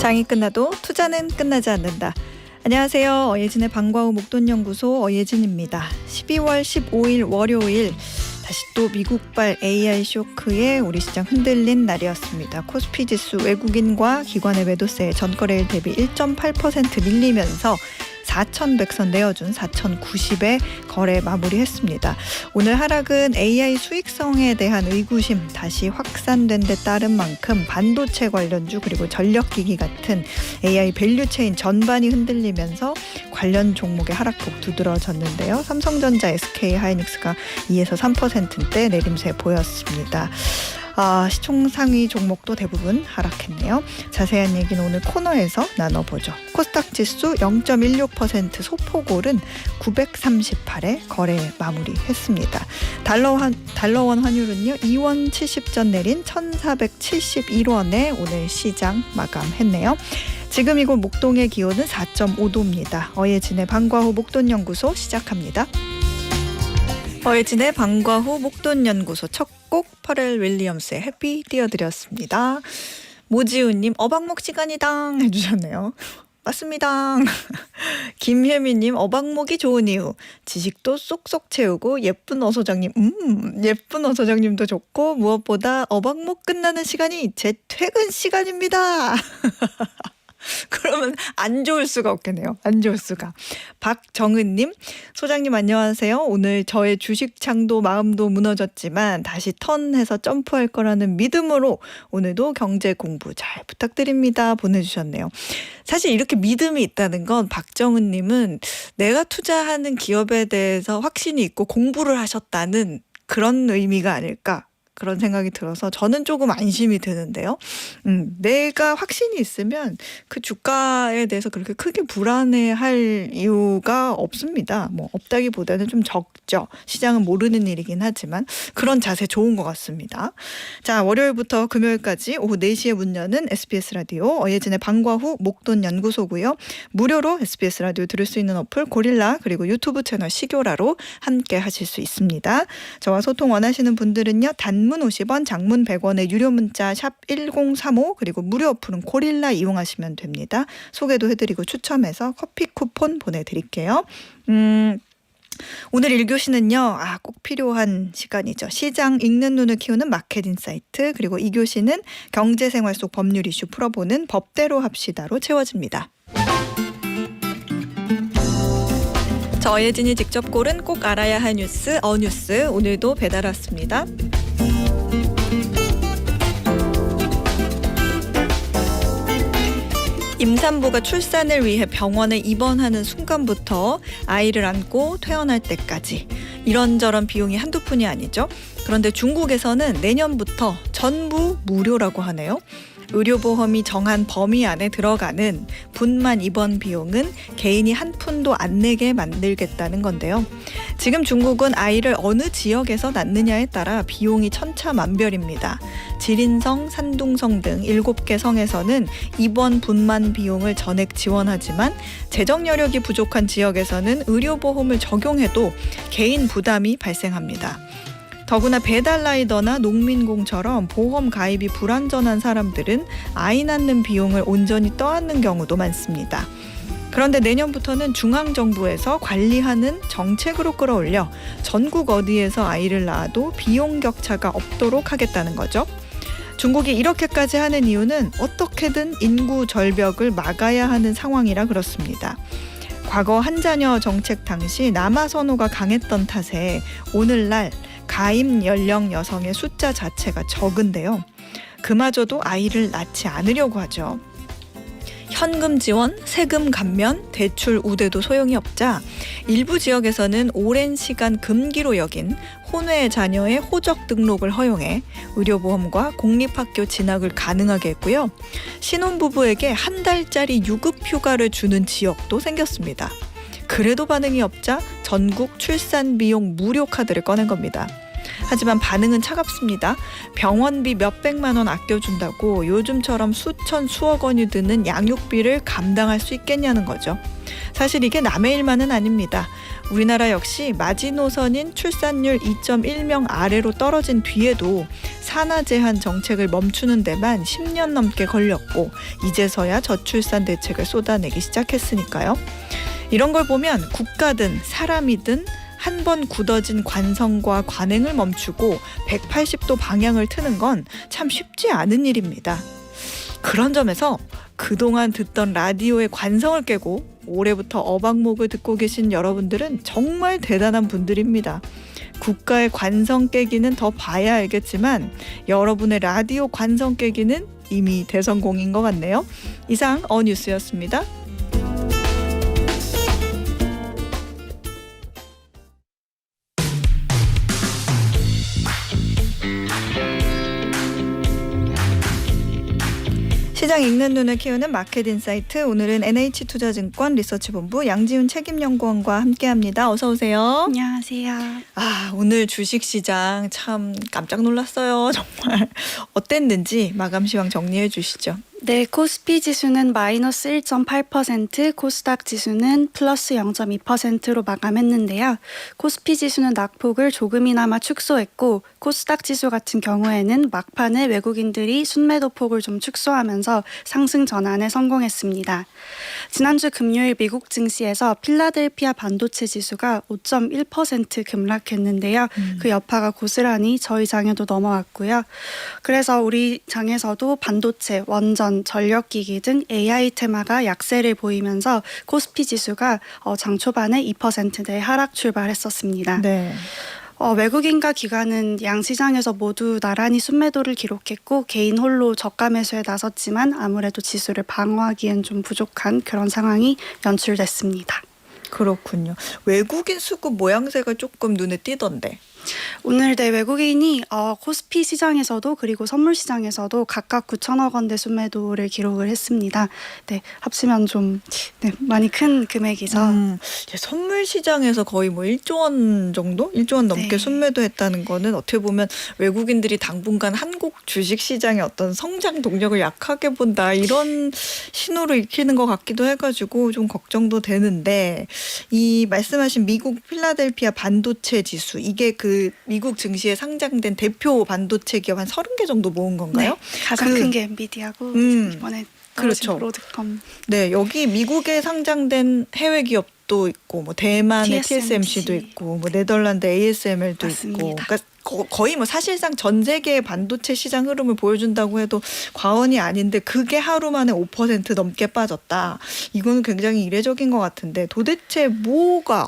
장이 끝나도 투자는 끝나지 않는다. 안녕하세요. 어예진의 방과 후 목돈연구소 어예진입니다. 12월 15일 월요일 다시 또 미국발 AI 쇼크에 우리 시장 흔들린 날이었습니다. 코스피 지수 외국인과 기관의 매도세에 전거래일 대비 1.8% 밀리면서 4,100선 내어준 4,090에 거래 마무리했습니다. 오늘 하락은 AI 수익성에 대한 의구심 다시 확산된 데 따른 만큼 반도체 관련주 그리고 전력기기 같은 AI 밸류체인 전반이 흔들리면서 관련 종목의 하락폭 두드러졌는데요. 삼성전자, SK하이닉스가 2에서 3%대 내림세 보였습니다. 시총 상위 종목도 대부분 하락했네요. 자세한 얘기는 오늘 코너에서 나눠보죠. 코스닥 지수 0.16% 소폭 오른 938에 거래 마무리했습니다. 달러원 환율은요 2원 70전 내린 1,471원에 오늘 시장 마감했네요. 지금 이곳 목동의 기온은 4.5도입니다. 어예진의 방과 후 목돈연구소 시작합니다. 어예진의 방과 후 목돈연구소 첫 곡 퍼렐 윌리엄스의 해피 띄워드렸습니다. 모지우님 어박목 시간이당 해주셨네요. 맞습니다. 김혜미님 어박목이 좋은 이유 지식도 쏙쏙 채우고 예쁜 어소장님 예쁜 어소장님도 좋고 무엇보다 어박목 끝나는 시간이 제 퇴근 시간입니다. 그러면 안 좋을 수가 없겠네요. 안 좋을 수가. 박정은님, 소장님 안녕하세요. 오늘 저의 주식창도 마음도 무너졌지만 다시 턴해서 점프할 거라는 믿음으로 오늘도 경제 공부 잘 부탁드립니다. 보내주셨네요. 사실 이렇게 믿음이 있다는 건 박정은님은 내가 투자하는 기업에 대해서 확신이 있고 공부를 하셨다는 그런 의미가 아닐까. 그런 생각이 들어서 저는 조금 안심이 드는데요. 내가 확신이 있으면 그 주가에 대해서 그렇게 크게 불안해할 이유가 없습니다. 뭐 없다기보다는 좀 적죠. 시장은 모르는 일이긴 하지만 그런 자세 좋은 것 같습니다. 자, 월요일부터 금요일까지 오후 4시에 문 여는 SBS 라디오 어예진의 방과 후 목돈연구소고요. 무료로 SBS 라디오 들을 수 있는 어플 고릴라 그리고 유튜브 채널 시교라로 함께 하실 수 있습니다. 저와 소통 원하시는 분들은요. 단문 50원, 장문 100원의 유료 문자 샵 1035 그리고 무료 어플은 고릴라 이용하시면 됩니다. 소개도 해드리고 추첨해서 커피 쿠폰 보내드릴게요. 오늘 1교시는요. 꼭 필요한 시간이죠. 시장 읽는 눈을 키우는 마켓 인사이트 그리고 2교시는 경제생활 속 법률 이슈 풀어보는 법대로 합시다로 채워집니다. 어예진이 직접 고른 꼭 알아야 할 뉴스 어뉴스 오늘도 배달 왔습니다. 임산부가 출산을 위해 병원에 입원하는 순간부터 아이를 안고 퇴원할 때까지 이런저런 비용이 한두 푼이 아니죠. 그런데 중국에서는 내년부터 전부 무료라고 하네요. 의료보험이 정한 범위 안에 들어가는 분만 입원 비용은 개인이 한 푼도 안 내게 만들겠다는 건데요. 지금 중국은 아이를 어느 지역에서 낳느냐에 따라 비용이 천차만별입니다. 지린성, 산둥성 등 7개 성에서는 입원 분만 비용을 전액 지원하지만 재정 여력이 부족한 지역에서는 의료보험을 적용해도 개인 부담이 발생합니다. 더구나 배달라이더나 농민공처럼 보험 가입이 불안전한 사람들은 아이 낳는 비용을 온전히 떠안는 경우도 많습니다. 그런데 내년부터는 중앙정부에서 관리하는 정책으로 끌어올려 전국 어디에서 아이를 낳아도 비용 격차가 없도록 하겠다는 거죠. 중국이 이렇게까지 하는 이유는 어떻게든 인구 절벽을 막아야 하는 상황이라 그렇습니다. 과거 한자녀 정책 당시 남아 선호가 강했던 탓에 오늘날 가임 연령 여성의 숫자 자체가 적은데요. 그마저도 아이를 낳지 않으려고 하죠. 현금 지원, 세금 감면, 대출 우대도 소용이 없자 일부 지역에서는 오랜 시간 금기로 여긴 혼외 자녀의 호적 등록을 허용해 의료보험과 공립학교 진학을 가능하게 했고요. 신혼부부에게 한 달짜리 유급휴가를 주는 지역도 생겼습니다. 그래도 반응이 없자 전국 출산비용 무료 카드를 꺼낸 겁니다. 하지만 반응은 차갑습니다. 병원비 몇백만 원 아껴준다고 요즘처럼 수천 수억 원이 드는 양육비를 감당할 수 있겠냐는 거죠. 사실 이게 남의 일만은 아닙니다. 우리나라 역시 마지노선인 출산율 2.1명 아래로 떨어진 뒤에도 산하 제한 정책을 멈추는 데만 10년 넘게 걸렸고 이제서야 저출산 대책을 쏟아내기 시작했으니까요. 이런 걸 보면 국가든 사람이든 한 번 굳어진 관성과 관행을 멈추고 180도 방향을 트는 건 참 쉽지 않은 일입니다. 그런 점에서 그동안 듣던 라디오의 관성을 깨고 올해부터 어방목을 듣고 계신 여러분들은 정말 대단한 분들입니다. 국가의 관성 깨기는 더 봐야 알겠지만 여러분의 라디오 관성 깨기는 이미 대성공인 것 같네요. 이상 어뉴스였습니다. 시장 읽는 눈을 키우는 마켓인사이트, 오늘은 NH투자증권 리서치본부 양지훈 책임연구원과 함께합니다. 어서 오세요. 안녕하세요. 오늘 주식시장 참 깜짝 놀랐어요. 정말 어땠는지 마감 시황 정리해 주시죠. 네, 코스피 지수는 마이너스 1.8%, 코스닥 지수는 플러스 0.2%로 마감했는데요. 코스피 지수는 낙폭을 조금이나마 축소했고 코스닥 지수 같은 경우에는 막판에 외국인들이 순매도 폭을 좀 축소하면서 상승 전환에 성공했습니다. 지난주 금요일 미국 증시에서 필라델피아 반도체 지수가 5.1% 급락했는데요. 그 여파가 고스란히 저희 장에도 넘어왔고요. 그래서 우리 장에서도 반도체, 원전, 전력기기 등 AI 테마가 약세를 보이면서 코스피 지수가 장 초반에 2%대 하락 출발했었습니다. 네. 외국인과 기관은 양 시장에서 모두 나란히 순매도를 기록했고 개인 홀로 저가 매수에 나섰지만 아무래도 지수를 방어하기엔 좀 부족한 그런 상황이 연출됐습니다. 그렇군요. 외국인 수급 모양새가 조금 눈에 띄던데. 오늘 외국인이 코스피 시장에서도 그리고 선물 시장에서도 각각 9천억 원대 순매도를 기록을 했습니다. 네, 합치면 좀 많이 큰 금액이죠. 선물 시장에서 거의 1조 원 정도? 1조 원 넘게 순매도했다는 거는 어떻게 보면 외국인들이 당분간 한국 주식 시장의 어떤 성장 동력을 약하게 본다, 이런 신호를 익히는 것 같기도 해가지고 좀 걱정도 되는데, 이 말씀하신 미국 필라델피아 반도체 지수, 이게 그 미국 증시에 상장된 대표 반도체 기업 한 30개 정도 모은 건가요? 네, 가장 큰 게 엔비디아고 이번에 그렇죠. 브로드컴. 네, 여기 미국에 상장된 해외 기업도 있고 대만의 TSMC도 있고 네덜란드 ASML도 맞습니다. 있고, 그러니까 거의 사실상 전 세계의 반도체 시장 흐름을 보여준다고 해도 과언이 아닌데 그게 하루 만에 5% 넘게 빠졌다. 이거는 굉장히 이례적인 것 같은데, 도대체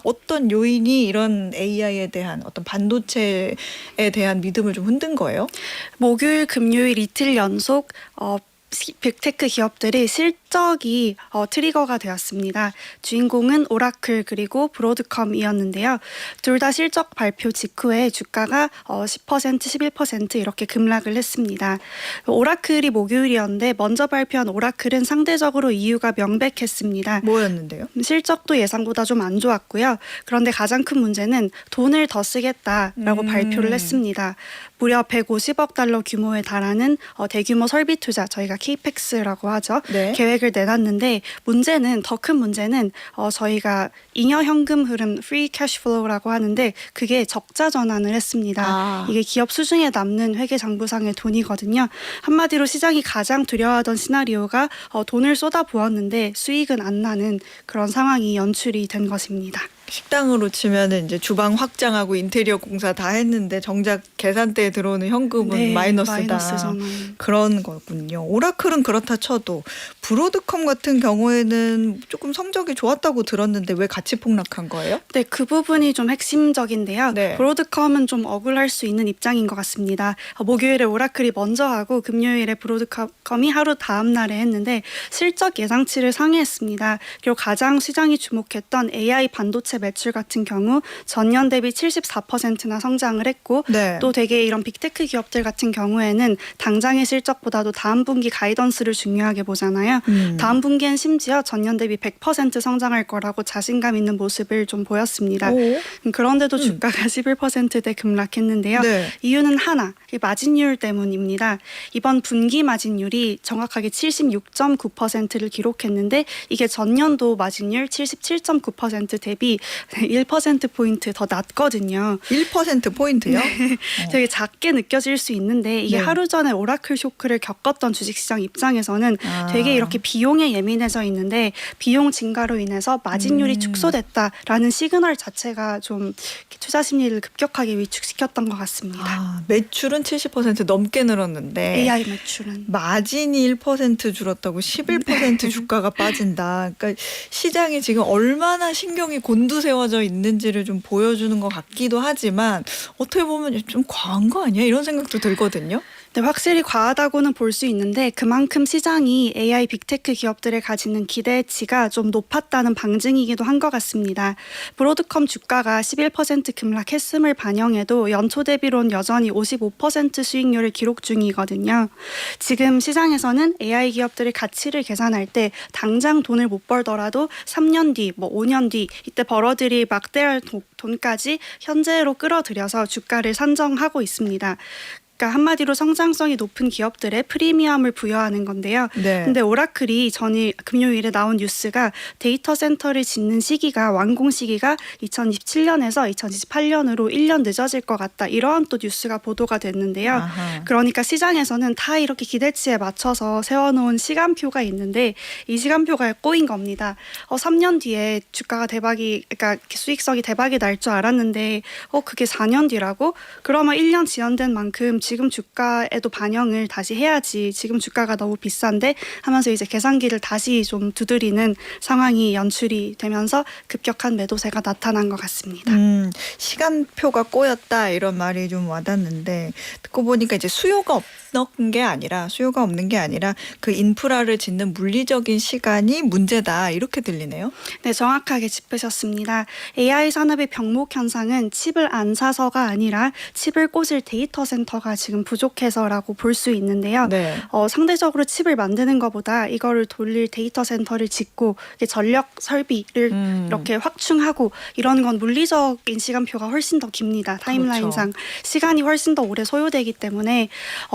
어떤 요인이 이런 AI에 대한 어떤 반도체에 대한 믿음을 좀 흔든 거예요? 목요일, 금요일 이틀 연속 빅테크 기업들이 실적이 트리거가 되었습니다. 주인공은 오라클 그리고 브로드컴이었는데요. 둘 다 실적 발표 직후에 주가가 10%, 11% 이렇게 급락을 했습니다. 오라클이 목요일이었는데 먼저 발표한 오라클은 상대적으로 이유가 명백했습니다. 뭐였는데요? 실적도 예상보다 좀 안 좋았고요. 그런데 가장 큰 문제는 돈을 더 쓰겠다라고 발표를 했습니다. 무려 150억 달러 규모에 달하는 대규모 설비 투자, 저희가 케이펙스라고 하죠. 네. 계획을 내놨는데 더 큰 문제는 저희가 잉여 현금 흐름 free cash flow라고 하는데 그게 적자 전환을 했습니다. 이게 기업 수중에 남는 회계장부상의 돈이거든요. 한마디로 시장이 가장 두려워하던 시나리오가 돈을 쏟아부었는데 수익은 안 나는 그런 상황이 연출이 된 것입니다. 식당으로 치면은 이제 주방 확장하고 인테리어 공사 다 했는데 정작 계산대에 들어오는 현금은 마이너스다. 마이너스잖아요. 그런 거군요. 오라클은 그렇다 쳐도 브로드컴 같은 경우에는 조금 성적이 좋았다고 들었는데 왜 같이 폭락한 거예요? 네, 그 부분이 좀 핵심적인데요. 네. 브로드컴은 좀 억울할 수 있는 입장인 것 같습니다. 목요일에 오라클이 먼저 하고 금요일에 브로드컴이 하루 다음 날에 했는데 실적 예상치를 상회했습니다. 그리고 가장 시장이 주목했던 AI 반도체 매출 같은 경우 전년 대비 74%나 성장을 했고 또 되게 이런 빅테크 기업들 같은 경우에는 당장의 실적보다도 다음 분기 가이던스를 중요하게 보잖아요. 있거든요. 다음 분기엔 심지어 전년 대비 100% 성장할 거라고 자신감 있는 모습을 좀 보였습니다. 오. 그런데도 주가가 11%대 급락했는데요. 네. 이유는 하나, 이 마진율 때문입니다. 이번 분기 마진율이 정확하게 76.9%를 기록했는데 이게 전년도 마진율 77.9% 대비 1%포인트 더 낮거든요. 1%포인트요? 되게 작게 느껴질 수 있는데 이게 네. 하루 전에 오라클 쇼크를 겪었던 주식시장 입장에서는 되게 이렇게 비용에 예민해져 있는데 비용 증가로 인해서 마진율이 축소됐다라는 시그널 자체가 좀 투자 심리를 급격하게 위축시켰던 것 같습니다. 매출은 70% 넘게 늘었는데 AI 매출은. 마진이 1% 줄었다고 11% 주가가 빠진다. 그러니까 시장이 지금 얼마나 신경이 곤두세워져 있는지를 좀 보여주는 것 같기도 하지만 어떻게 보면 좀 과한 거 아니야? 이런 생각도 들거든요. 네, 확실히 과하다고는 볼 수 있는데 그만큼 시장이 AI 빅테크 기업들을 가지는 기대치가 좀 높았다는 방증이기도 한 것 같습니다. 브로드컴 주가가 11% 급락했음을 반영해도 연초 대비론 여전히 55% 수익률을 기록 중이거든요. 지금 시장에서는 AI 기업들의 가치를 계산할 때 당장 돈을 못 벌더라도 3년 뒤, 5년 뒤 이때 벌어들일 막대할 돈까지 현재로 끌어들여서 주가를 산정하고 있습니다. 그러니까 한마디로 성장성이 높은 기업들의 프리미엄을 부여하는 건데요. 네. 근데 오라클이 금요일에 나온 뉴스가 데이터 센터를 짓는 시기가 완공 시기가 2027년에서 2028년으로 1년 늦어질 것 같다. 이러한 또 뉴스가 보도가 됐는데요. 아하. 그러니까 시장에서는 다 이렇게 기대치에 맞춰서 세워놓은 시간표가 있는데 이 시간표가 꼬인 겁니다. 3년 뒤에 주가가 그러니까 수익성이 대박이 날 줄 알았는데 그게 4년 뒤라고? 그러면 1년 지연된 만큼 지금 주가에도 반영을 다시 해야지. 지금 주가가 너무 비싼데 하면서 이제 계산기를 다시 좀 두드리는 상황이 연출이 되면서 급격한 매도세가 나타난 것 같습니다. 시간표가 꼬였다 이런 말이 좀 와닿는데 듣고 보니까 이제 수요가 없는 게 아니라 그 인프라를 짓는 물리적인 시간이 문제다 이렇게 들리네요. 네, 정확하게 짚으셨습니다. AI 산업의 병목 현상은 칩을 안 사서가 아니라 칩을 꽂을 데이터 센터가 지금 부족해서라고 볼 수 있는데요. 네. 상대적으로 칩을 만드는 것보다 이거를 돌릴 데이터 센터를 짓고 전력 설비를 이렇게 확충하고 이런 건 물리적인 시간표가 훨씬 더 깁니다. 타임라인상. 그렇죠. 시간이 훨씬 더 오래 소요되기 때문에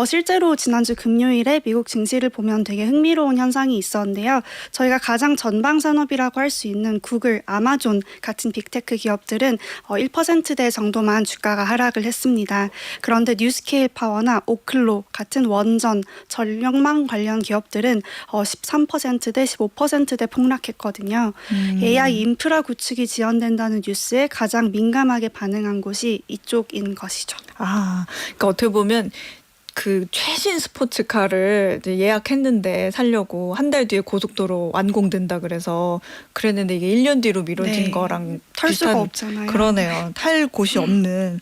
실제로 지난주 금요일에 미국 증시를 보면 되게 흥미로운 현상이 있었는데요. 저희가 가장 전방 산업이라고 할 수 있는 구글, 아마존 같은 빅테크 기업들은 1%대 정도만 주가가 하락을 했습니다. 그런데 뉴스케일 파워나 오클로 같은 원전, 전력망 관련 기업들은 13%대 15%대 폭락했거든요. AI 인프라 구축이 지연된다는 뉴스에 가장 민감하게 반응한 곳이 이쪽인 것이죠. 그러니까 어떻게 보면 그 최신 스포츠카를 이제 예약했는데 사려고 한 달 뒤에 고속도로 완공된다 그랬는데 이게 1년 뒤로 미뤄진 네. 거랑 탈 수가 비슷한 없잖아요. 그러네요. 탈 곳이 없는.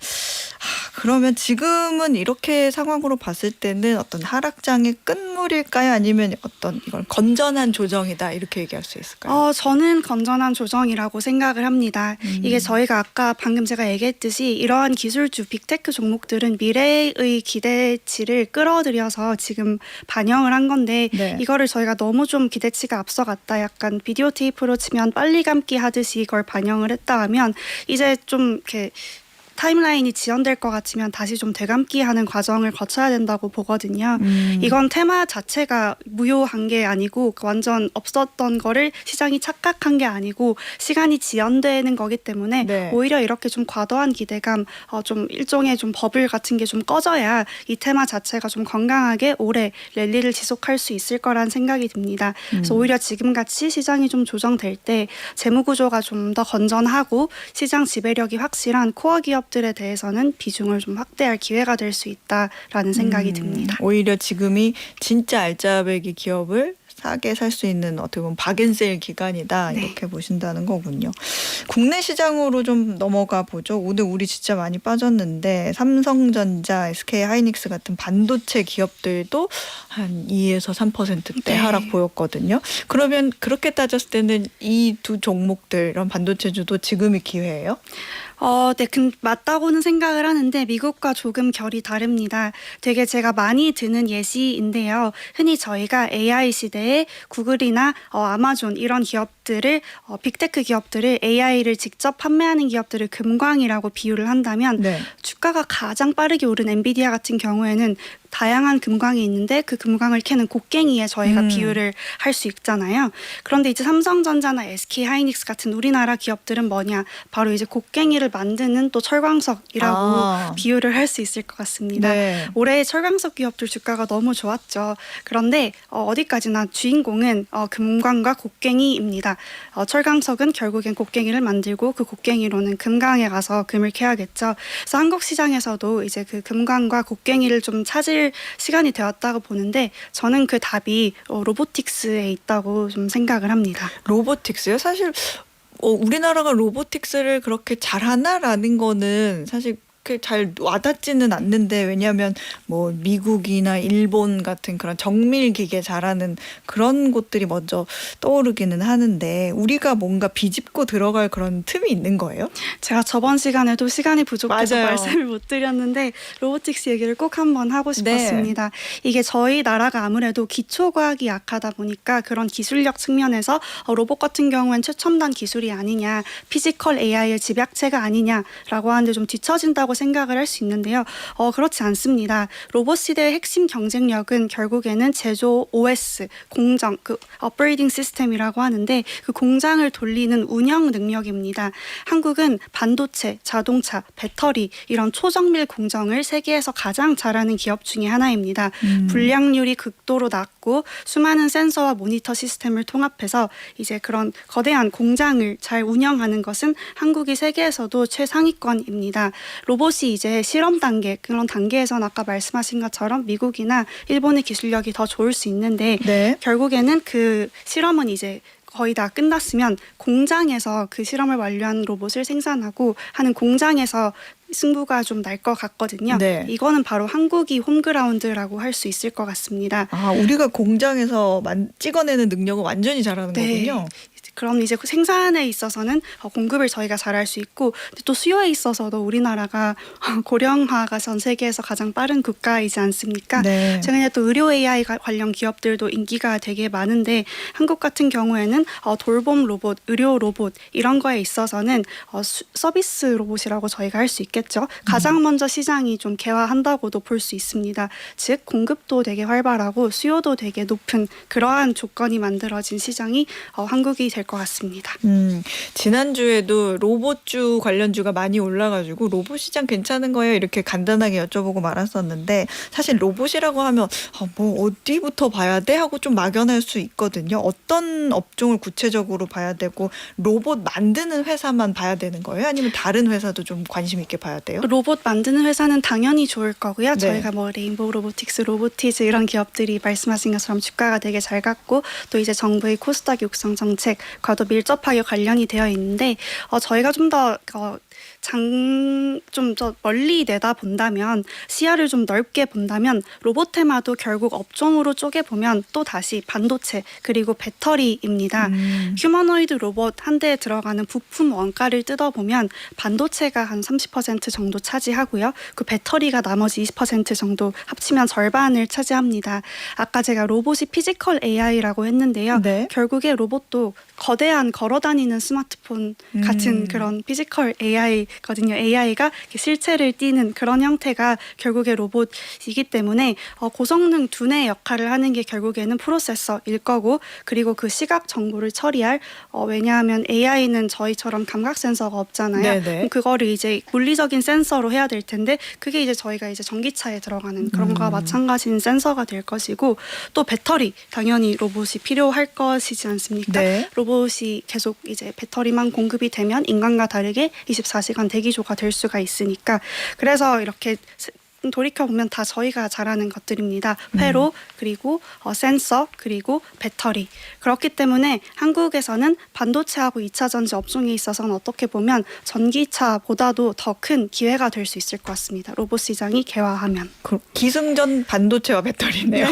그러면 지금은 이렇게 상황으로 봤을 때는 어떤 하락장의 끝물일까요? 아니면 어떤 이걸 건전한 조정이다 이렇게 얘기할 수 있을까요? 저는 건전한 조정이라고 생각을 합니다. 이게 저희가 아까 방금 제가 얘기했듯이 이러한 기술주 빅테크 종목들은 미래의 기대치를 끌어들여서 지금 반영을 한 건데 네. 이거를 저희가 너무 좀 기대치가 앞서갔다. 약간 비디오 테이프로 치면 빨리 감기 하듯이 이걸 반영을 했다 하면 이제 좀 이렇게 타임라인이 지연될 것 같으면 다시 좀 되감기하는 과정을 거쳐야 된다고 보거든요. 이건 테마 자체가 무효한 게 아니고 완전 없었던 거를 시장이 착각한 게 아니고 시간이 지연되는 거기 때문에 네. 오히려 이렇게 좀 과도한 기대감, 좀 일종의 좀 버블 같은 게 좀 꺼져야 이 테마 자체가 좀 건강하게 오래 랠리를 지속할 수 있을 거란 생각이 듭니다. 그래서 오히려 지금같이 시장이 좀 조정될 때 재무 구조가 좀 더 건전하고 시장 지배력이 확실한 코어 기업들에 대해서는 비중을 좀 확대할 기회가 될 수 있다라는 생각이 듭니다. 오히려 지금이 진짜 알짜배기 기업을 싸게 살 수 있는 어떻게 보면 박앤세일 기간이다 네. 이렇게 보신다는 거군요. 국내 시장으로 좀 넘어가 보죠. 오늘 우리 진짜 많이 빠졌는데 삼성전자, SK하이닉스 같은 반도체 기업들도 한 2에서 3%대 네. 하락 보였거든요. 그러면 그렇게 따졌을 때는 이 두 종목들 이런 반도체주도 지금이 기회예요? 네, 맞다고는 생각을 하는데 미국과 조금 결이 다릅니다. 되게 제가 많이 드는 예시인데요. 흔히 저희가 AI 시대에 구글이나 아마존 이런 기업들을 빅테크 기업들을 AI를 직접 판매하는 기업들을 금광이라고 비유를 한다면 네. 주가가 가장 빠르게 오른 엔비디아 같은 경우에는 다양한 금광이 있는데 그 금광을 캐는 곡괭이에 저희가 비유를 할 수 있잖아요. 그런데 이제 삼성전자나 SK하이닉스 같은 우리나라 기업들은 뭐냐? 바로 이제 곡괭이를 만드는 또 철광석이라고 비유를 할 수 있을 것 같습니다. 네. 올해 철광석 기업들 주가가 너무 좋았죠. 그런데 어디까지나 주인공은 금광과 곡괭이입니다. 철광석은 결국엔 곡괭이를 만들고 그 곡괭이로는 금강에 가서 금을 캐야겠죠. 그래서 한국 시장에서도 이제 그 금광과 곡괭이를 좀 찾을 시간이 되었다고 보는데 저는 그 답이 로보틱스에 있다고 좀 생각을 합니다. 로보틱스요? 사실 우리나라가 로보틱스를 그렇게 잘하나라는 거는 사실 잘 와닿지는 않는데, 왜냐하면 뭐 미국이나 일본 같은 그런 정밀 기계 잘하는 그런 곳들이 먼저 떠오르기는 하는데 우리가 뭔가 비집고 들어갈 그런 틈이 있는 거예요? 제가 저번 시간에도 시간이 부족해서 맞아요. 말씀을 못 드렸는데 로보틱스 얘기를 꼭 한번 하고 싶었습니다. 이게 저희 나라가 아무래도 기초과학이 약하다 보니까 그런 기술력 측면에서 로봇 같은 경우엔 최첨단 기술이 아니냐, 피지컬 AI의 집약체가 아니냐라고 하는데 좀 뒤처진다고 생각을 할 수 있는데요. 그렇지 않습니다. 로봇 시대의 핵심 경쟁력은 결국에는 제조 OS, 공정, 그 오퍼레이팅 시스템이라고 하는데 그 공장을 돌리는 운영 능력입니다. 한국은 반도체, 자동차, 배터리 이런 초정밀 공정을 세계에서 가장 잘하는 기업 중에 하나입니다. 불량률이 극도로 낮고 수많은 센서와 모니터 시스템을 통합해서 이제 그런 거대한 공장을 잘 운영하는 것은 한국이 세계에서도 최상위권입니다. 로봇이 이제 실험 단계, 그런 단계에서는 아까 말씀하신 것처럼 미국이나 일본의 기술력이 더 좋을 수 있는데 네. 결국에는 그 실험은 이제 거의 다 끝났으면 공장에서 그 실험을 완료한 로봇을 생산하고 하는 공장에서 승부가 좀 날 것 같거든요. 네. 이거는 바로 한국이 홈그라운드라고 할 수 있을 것 같습니다. 우리가 공장에서 찍어내는 능력은 완전히 잘하는 거군요. 그럼 이제 생산에 있어서는 공급을 저희가 잘할 수 있고 또 수요에 있어서도 우리나라가 고령화가 전 세계에서 가장 빠른 국가이지 않습니까? 네. 최근에 또 의료 AI 관련 기업들도 인기가 되게 많은데 한국 같은 경우에는 돌봄 로봇, 의료 로봇 이런 거에 있어서는 서비스 로봇이라고 저희가 할 수 있겠죠. 가장 먼저 시장이 좀 개화한다고도 볼 수 있습니다. 즉 공급도 되게 활발하고 수요도 되게 높은 그러한 조건이 만들어진 시장이 한국이 될 것 같습니다. 지난주에도 로봇주 관련주가 많이 올라가지고 로봇 시장 괜찮은 거예요? 이렇게 간단하게 여쭤보고 말았었는데 사실 로봇이라고 하면 뭐 어디부터 봐야 돼? 하고 좀 막연할 수 있거든요. 어떤 업종을 구체적으로 봐야 되고 로봇 만드는 회사만 봐야 되는 거예요? 아니면 다른 회사도 좀 관심 있게 봐야 돼요? 로봇 만드는 회사는 당연히 좋을 거고요. 네. 저희가 뭐 레인보우 로보틱스, 로보티즈 이런 기업들이 말씀하신 것처럼 주가가 되게 잘 갔고 또 이제 정부의 코스닥 육성 정책과도 밀접하게 관련이 되어 있는데 저희가 좀 더 좀 더 멀리 내다 본다면 시야를 좀 넓게 본다면 로봇 테마도 결국 업종으로 쪼개보면 또 다시 반도체 그리고 배터리입니다. 휴머노이드 로봇 한 대에 들어가는 부품 원가를 뜯어보면 반도체가 한 30% 정도 차지하고요. 그 배터리가 나머지 20% 정도 합치면 절반을 차지합니다. 아까 제가 로봇이 피지컬 AI라고 했는데요. 네. 결국에 로봇도 거대한 걸어다니는 스마트폰 같은 그런 피지컬 AI거든요. AI가 실체를 띠는 그런 형태가 결국에 로봇이기 때문에 고성능 두뇌 역할을 하는 게 결국에는 프로세서일 거고 그리고 그 시각 정보를 처리할 왜냐하면 AI는 저희처럼 감각 센서가 없잖아요. 네네. 그거를 이제 물리적인 센서로 해야 될 텐데 그게 이제 저희가 이제 전기차에 들어가는 그런 거와 마찬가지인 센서가 될 것이고 또 배터리 당연히 로봇이 필요할 것이지 않습니까? 네. 로봇이 계속 이제 배터리만 공급이 되면 인간과 다르게 24시간 대기조가 될 수가 있으니까 그래서 이렇게 돌이켜보면 다 저희가 잘하는 것들입니다. 회로, 그리고 센서, 그리고 배터리. 그렇기 때문에 한국에서는 반도체하고 2차 전지 업종에 있어서는 어떻게 보면 전기차보다도 더 큰 기회가 될 수 있을 것 같습니다. 로봇 시장이 개화하면. 기승전 반도체와 배터리네요.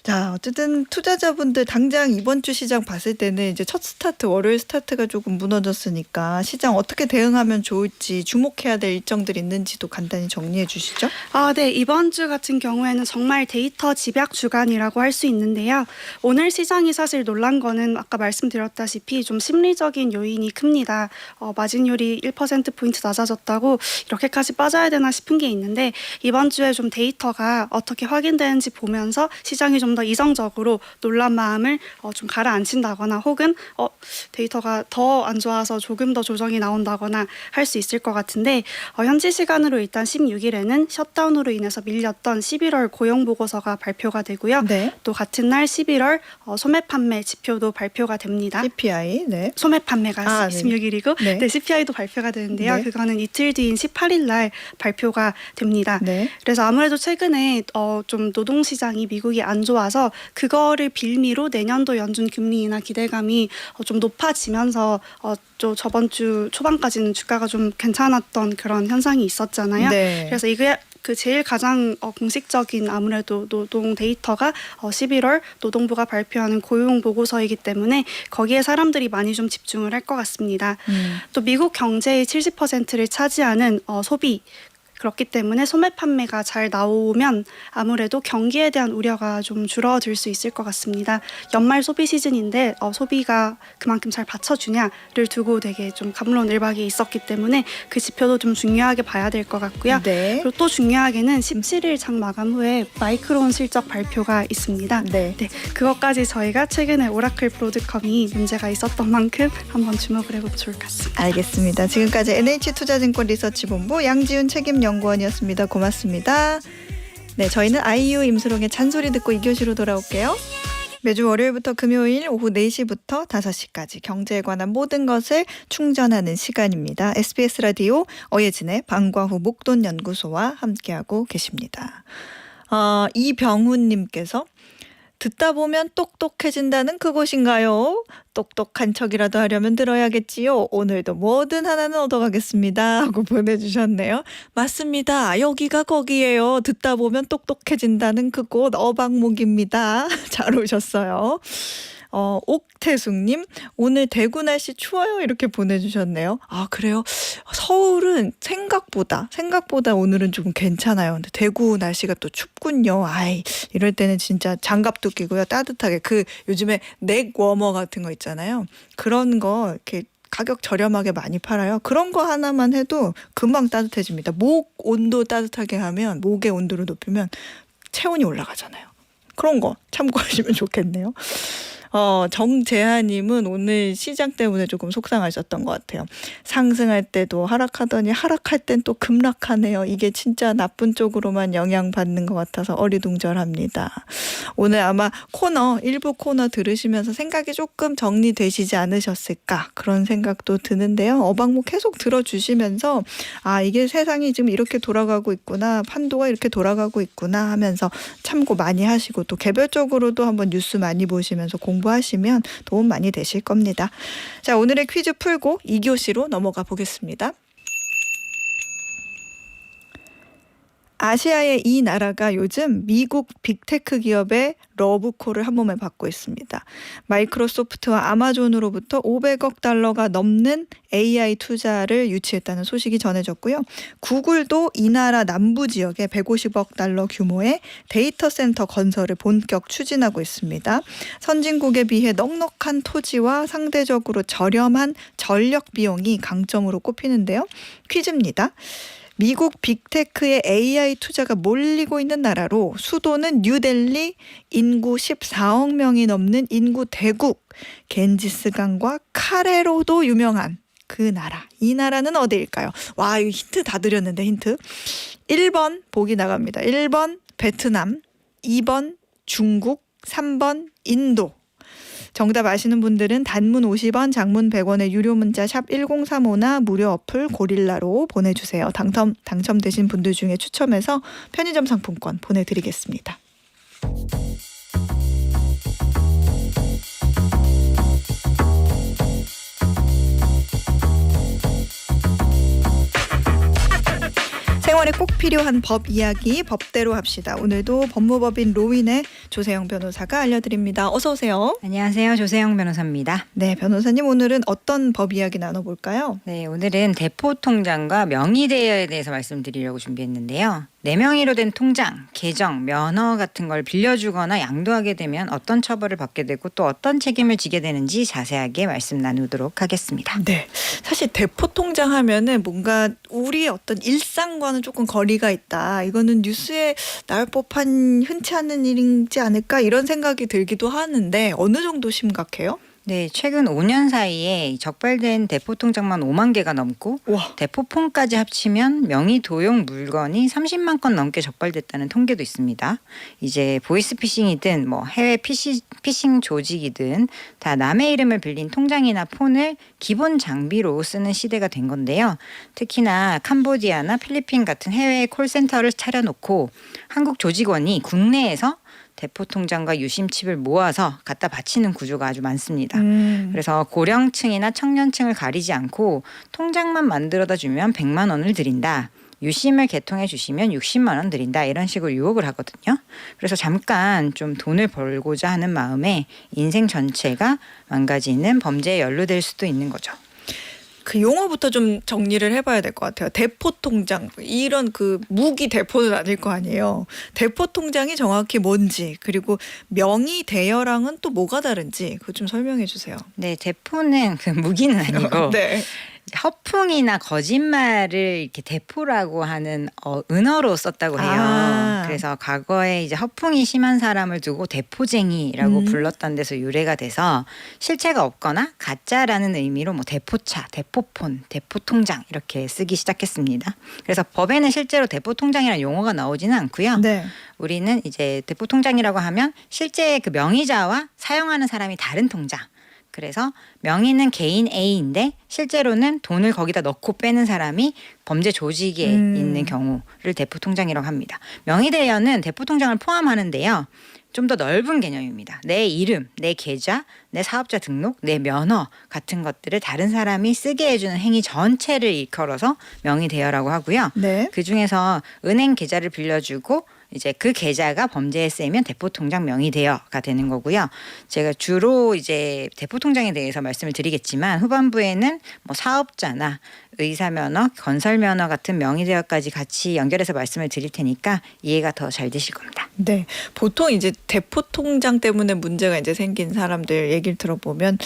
자, 어쨌든 투자자분들 당장 이번 주 시장 봤을 때는 이제 첫 스타트, 월요일 스타트가 조금 무너졌으니까 시장 어떻게 대응하면 좋을지 주목해야 될 일정들이 있는지도 간단히 정리해 주시죠. 네. 이번 주 같은 경우에는 정말 데이터 집약 주간이라고 할 수 있는데요. 오늘 시장이 사실 놀란 거는 아까 말씀드렸다시피 좀 심리적인 요인이 큽니다. 마진율이 1%포인트 낮아졌다고 이렇게까지 빠져야 되나 싶은 게 있는데 이번 주에 좀 데이터가 어떻게 확인되는지 보면서 시장이 좀 더 이성적으로 놀란 마음을 좀 가라앉힌다거나 혹은 데이터가 더 안 좋아서 조금 더 조정이 나온다거나 할 수 있을 것 같은데 현지 시간으로 일단 16일에는 셧다운으로 인해서 밀렸던 11월 고용보고서가 발표가 되고요. 네. 또 같은 날 11월 소매 판매 지표도 발표가 됩니다. CPI, 네. 소매 판매가 네. 16일이고 네. CPI도 발표가 되는데요. 네. 그거는 이틀 뒤인 18일 날 발표가 됩니다. 네. 그래서 아무래도 최근에 좀 노동시장이 미국이 안 좋아서 그거를 빌미로 내년도 연준 금리나 기대감이 좀 높아지면서 저번 주 초반까지는 주가가 좀 괜찮았던 그런 현상이 있었잖아요. 네. 그래서 이게 제일 가장 공식적인 아무래도 노동 데이터가 11월 노동부가 발표하는 고용 보고서이기 때문에 거기에 사람들이 많이 좀 집중을 할 것 같습니다. 또 미국 경제의 70%를 차지하는 소비 그렇기 때문에 소매 판매가 잘 나오면 아무래도 경기에 대한 우려가 좀 줄어들 수 있을 것 같습니다. 연말 소비 시즌인데 소비가 그만큼 잘 받쳐주냐를 두고 되게 좀 갑론을박이 있었기 때문에 그 지표도 좀 중요하게 봐야 될 것 같고요. 네. 그리고 또 중요하게는 17일 장 마감 후에 마이크론 실적 발표가 있습니다. 네. 그것까지 저희가 최근에 오라클 브로드컴이 문제가 있었던 만큼 한번 주목을 해보면 좋을 것 같습니다. 알겠습니다. 지금까지 NH투자증권 리서치본부 양지훈 책임연구원이었습니다. 고맙습니다. 네, 저희는 아이유 임수롱의 잔소리 듣고 2교시로 돌아올게요. 매주 월요일부터 금요일 오후 4시부터 5시까지 경제에 관한 모든 것을 충전하는 시간입니다. SBS 라디오 어예진의 방과후 목돈연구소와 함께하고 계십니다. 이병훈님께서 듣다 보면 똑똑해진다는 그곳인가요? 똑똑한 척이라도 하려면 들어야겠지요. 오늘도 뭐든 하나는 얻어가겠습니다. 하고 보내주셨네요. 맞습니다. 여기가 거기예요. 듣다 보면 똑똑해진다는 그곳 어방목입니다. 잘 오셨어요. 옥태숙님, 오늘 대구 날씨 추워요. 이렇게 보내주셨네요. 아, 그래요? 서울은 생각보다 오늘은 조금 괜찮아요. 근데 대구 날씨가 또 춥군요. 이럴 때는 진짜 장갑도 끼고요. 따뜻하게 요즘에 넥 워머 같은 거 있잖아요. 그런 거 이렇게 가격 저렴하게 많이 팔아요. 그런 거 하나만 해도 금방 따뜻해집니다. 목 온도 따뜻하게 하면, 목의 온도를 높이면 체온이 올라가잖아요. 그런 거 참고하시면 좋겠네요. 정재하님은 오늘 시장 때문에 조금 속상하셨던 것 같아요. 상승할 때도 하락하더니 하락할 땐 또 급락하네요. 이게 진짜 나쁜 쪽으로만 영향받는 것 같아서 어리둥절합니다. 오늘 아마 일부 코너 들으시면서 생각이 조금 정리되시지 않으셨을까 그런 생각도 드는데요. 어방목 계속 들어주시면서 이게 세상이 지금 이렇게 돌아가고 있구나, 판도가 이렇게 돌아가고 있구나 하면서 참고 많이 하시고 또 개별적으로도 한번 뉴스 많이 보시면서 공부하시면 도움 많이 되실 겁니다. 자, 오늘의 퀴즈 풀고 2교시로 넘어가 보겠습니다. 아시아의 이 나라가 요즘 미국 빅테크 기업의 러브콜을 한 몸에 받고 있습니다. 마이크로소프트와 아마존으로부터 500억 달러가 넘는 AI 투자를 유치했다는 소식이 전해졌고요. 구글도 이 나라 남부 지역에 150억 달러 규모의 데이터 센터 건설을 본격 추진하고 있습니다. 선진국에 비해 넉넉한 토지와 상대적으로 저렴한 전력 비용이 강점으로 꼽히는데요. 퀴즈입니다. 미국 빅테크의 AI 투자가 몰리고 있는 나라로 수도는 뉴델리, 인구 14억 명이 넘는 인구 대국, 겐지스강과 카레로도 유명한 그 나라. 이 나라는 어디일까요? 와, 이거 힌트 다 드렸는데 힌트. 1번 보기 나갑니다. 1번 베트남, 2번 중국, 3번 인도. 정답 아시는 분들은 단문 50원, 장문 100원의 유료 문자 샵 1035나 무료 어플 고릴라로 보내주세요. 당첨되신 분들 중에 추첨해서 편의점 상품권 보내드리겠습니다. 생활에 꼭 필요한 법 이야기 법대로 합시다. 오늘도 법무법인 로윈의 조세영 변호사가 알려드립니다. 어서 오세요. 안녕하세요. 조세영 변호사입니다. 네, 변호사님 오늘은 어떤 법 이야기 나눠볼까요? 네, 오늘은 대포통장과 명의대여에 대해서 말씀드리려고 준비했는데요. 내 명의로 된 통장, 계정, 면허 같은 걸 빌려주거나 양도하게 되면 어떤 처벌을 받게 되고 또 어떤 책임을 지게 되는지 자세하게 말씀 나누도록 하겠습니다. 네, 사실 대포통장 하면은 뭔가 우리의 어떤 일상과는 조금 거리가 있다. 이거는 뉴스에 나올 법한 흔치 않은 일이지 않을까 이런 생각이 들기도 하는데 어느 정도 심각해요? 네, 최근 5년 사이에 적발된 대포통장만 5만 개가 넘고 와, 대포폰까지 합치면 명의 도용 물건이 30만 건 넘게 적발됐다는 통계도 있습니다. 이제 보이스피싱이든 뭐 해외 피싱 조직이든 다 남의 이름을 빌린 통장이나 폰을 기본 장비로 쓰는 시대가 된 건데요. 특히나 캄보디아나 필리핀 같은 해외 콜센터를 차려놓고 한국 조직원이 국내에서 대포통장과 유심칩을 모아서 갖다 바치는 구조가 아주 많습니다. 그래서 고령층이나 청년층을 가리지 않고 통장만 만들어다 주면 100만 원을 드린다. 유심을 개통해 주시면 60만 원 드린다. 이런 식으로 유혹을 하거든요. 그래서 잠깐 좀 돈을 벌고자 하는 마음에 인생 전체가 망가지는 범죄에 연루될 수도 있는 거죠. 그 용어부터 좀 정리를 해봐야 될 것 같아요. 대포통장 이런 그 무기 대포는 아닐 거 아니에요. 대포통장이 정확히 뭔지 그리고 명의 대여랑은 또 뭐가 다른지 그거 좀 설명해 주세요. 네, 대포는 그 무기는 아니고 네. 허풍이나 거짓말을 이렇게 대포라고 하는 은어로 썼다고 해요. 아. 그래서 과거에 이제 허풍이 심한 사람을 두고 대포쟁이라고 불렀던 데서 유래가 돼서 실체가 없거나 가짜라는 의미로 뭐 대포차, 대포폰, 대포통장 이렇게 쓰기 시작했습니다. 그래서 법에는 실제로 대포통장이라는 용어가 나오지는 않고요. 네. 우리는 이제 대포통장이라고 하면 실제 그 명의자와 사용하는 사람이 다른 통장. 그래서 명의는 개인 A인데 실제로는 돈을 거기다 넣고 빼는 사람이 범죄 조직에 있는 경우를 대포통장이라고 합니다. 명의대여는 대포통장을 포함하는데요. 좀 더 넓은 개념입니다. 내 이름, 내 계좌, 내 사업자 등록, 내 면허 같은 것들을 다른 사람이 쓰게 해주는 행위 전체를 일컬어서 명의대여라고 하고요. 네. 그중에서 은행 계좌를 빌려주고 이제 그 계좌가 범죄에 쓰이면 대포통장 명의대여가 되는 거고요. 제가 주로 이제 대포통장에 대해서 말씀을 드리겠지만 후반부에는 뭐 사업자나 의사면허, 건설면허 같은 명의대여까지 같이 연결해서 말씀을 드릴 테니까 이해가 더 잘 되실 겁니다. 네. 보통 이제 대포통장 때문에 문제가 이제 생긴 사람들 얘기를 들어보면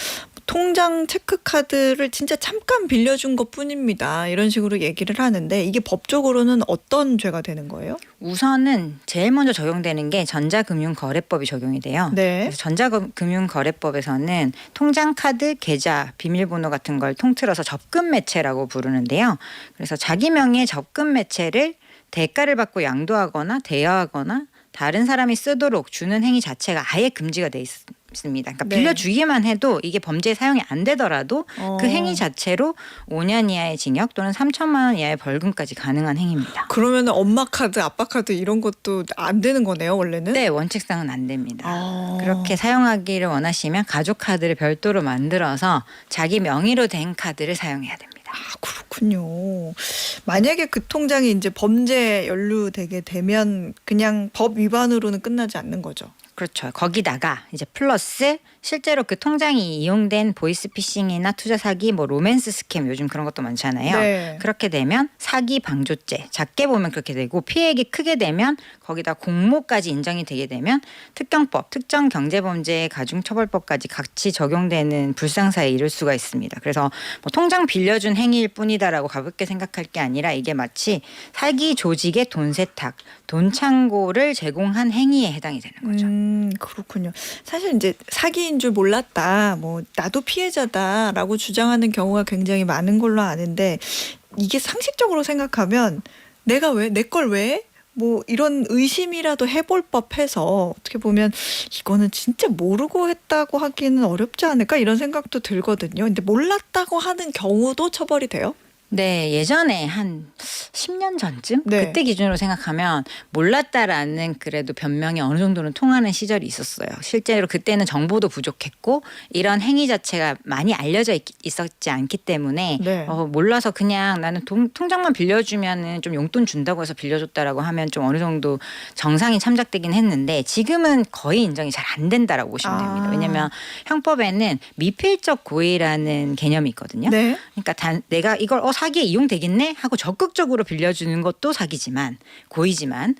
통장 체크카드를 진짜 잠깐 빌려준 것뿐입니다. 이런 식으로 얘기를 하는데 이게 법적으로는 어떤 죄가 되는 거예요? 우선은 제일 먼저 적용되는 게 전자금융거래법이 적용이 돼요. 네. 그래서 전자금융거래법에서는 통장, 카드, 계좌, 비밀번호 같은 걸 통틀어서 접근 매체라고 부르는데요. 그래서 자기 명의의 접근 매체를 대가를 받고 양도하거나 대여하거나 다른 사람이 쓰도록 주는 행위 자체가 아예 금지가 돼 있습니다. 그러니까 네. 빌려주기만 해도 이게 범죄에 사용이 안 되더라도 그 행위 자체로 5년 이하의 징역 또는 3천만 원 이하의 벌금까지 가능한 행위입니다. 그러면 엄마 카드, 아빠 카드 이런 것도 안 되는 거네요, 원래는? 네, 원칙상은 안 됩니다. 아. 그렇게 사용하기를 원하시면 가족 카드를 별도로 만들어서 자기 명의로 된 카드를 사용해야 됩니다. 아, 그렇군요. 만약에 그 통장이 이제 범죄에 연루되게 되면 그냥 법 위반으로는 끝나지 않는 거죠. 그렇죠. 거기다가 이제 플러스 실제로 그 통장이 이용된 보이스피싱이나 투자 사기, 뭐 로맨스 스캠 요즘 그런 것도 많잖아요. 네. 그렇게 되면 사기 방조죄, 작게 보면 그렇게 되고 피해액이 크게 되면 거기다 공모까지 인정이 되게 되면 특경법, 특정경제범죄 가중처벌법까지 같이 적용되는 불상사에 이를 수가 있습니다. 그래서 뭐 통장 빌려준 행위일 뿐이다라고 가볍게 생각할 게 아니라 이게 마치 사기 조직의 돈 세탁, 돈 창고를 제공한 행위에 해당이 되는 거죠. 그렇군요. 사실 이제 사기인 줄 몰랐다. 뭐 나도 피해자다라고 주장하는 경우가 굉장히 많은 걸로 아는데 이게 상식적으로 생각하면 내가 왜? 내 걸 왜? 뭐 이런 의심이라도 해볼 법해서 어떻게 보면 이거는 진짜 모르고 했다고 하기는 어렵지 않을까 이런 생각도 들거든요. 근데 몰랐다고 하는 경우도 처벌이 돼요? 네, 예전에 한 10년 전쯤 네. 그때 기준으로 생각하면 몰랐다라는 그래도 변명이 어느 정도는 통하는 시절이 있었어요. 실제로 그때는 정보도 부족했고 이런 행위 자체가 많이 알려져 있었지 않기 때문에 네. 몰라서 그냥 나는 통장만 빌려주면은 좀 용돈 준다고 해서 빌려줬다라고 하면 좀 어느 정도 정상이 참작되긴 했는데 지금은 거의 인정이 잘 안 된다라고 보시면 됩니다. 왜냐하면 형법에는 미필적 고의라는 개념이 있거든요. 네. 그러니까 내가 이걸 사기에 이용되겠네 하고 적극적으로 빌려주는 것도 사기지만 고의지만